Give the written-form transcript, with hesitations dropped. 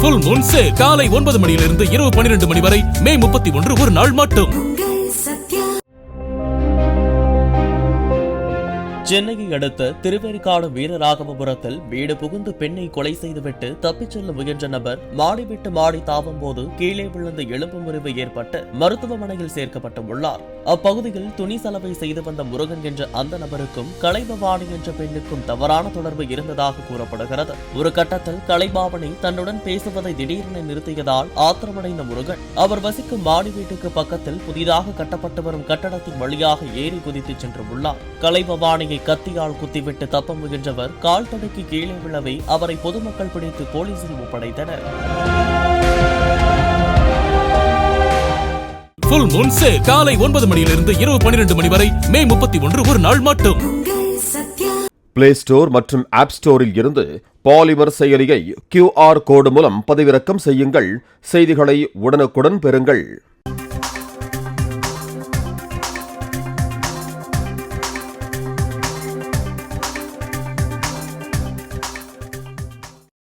Full Moon sale காலை 9 மணியிலிருந்து இரவு 12 மணி வரை மே 31 ஒரு நாள் மட்டும். சென்னையை அடுத்த திருவேற்காடு வீரராகவபுரத்தில் வீடு புகுந்து பெண்ணை கொலை செய்துவிட்டு தப்பிச் செல்ல முயன்ற நபர் மாடி விட்டு மாடி தாவும் போது கீழே விழுந்து எலும்பு முறிவு ஏற்பட்டு மருத்துவமனையில் சேர்க்கப்பட்டுள்ளார். அப்பகுதியில் துணி சலவை செய்து வந்த முருகன் என்ற அந்த நபருக்கும் கலைபவானி என்ற பெண்ணுக்கும் தவறான தொடர்பு இருந்ததாக கூறப்படுகிறது. ஒரு கட்டத்தில் கலைபாவனி தன்னுடன் பேசுவதை திடீரென நிறுத்தியதால் ஆத்திரமடைந்த முருகன் அவர் வசிக்கும் மாடி வீட்டுக்கு பக்கத்தில் புதிதாக கட்டப்பட்டு வரும் கட்டடத்தின் வழியாக ஏறி குதித்து சென்றுள்ளார். கலைபவானியை கத்தியால் குத்திவிட்டு தப்ப முயன்றவர் கால் தடுக்கி கீழே விழவே அவரை பொதுமக்கள் பிடித்து போலீசில் ஒப்படைத்தனர். ஃபுல் மூன் சேல் காலை 9 மணியிலிருந்து இரவு 12 மணி வரை மே 31 ஒரு நாள் மட்டும். பிளே ஸ்டோர் மற்றும் ஆப் ஸ்டோரில் இருந்து பாலிமர் செயலியை QR கோடு மூலம் பதிவிறக்கம் செய்யுங்கள். செய்திகளை உடனுக்குடன் பெறுங்கள்.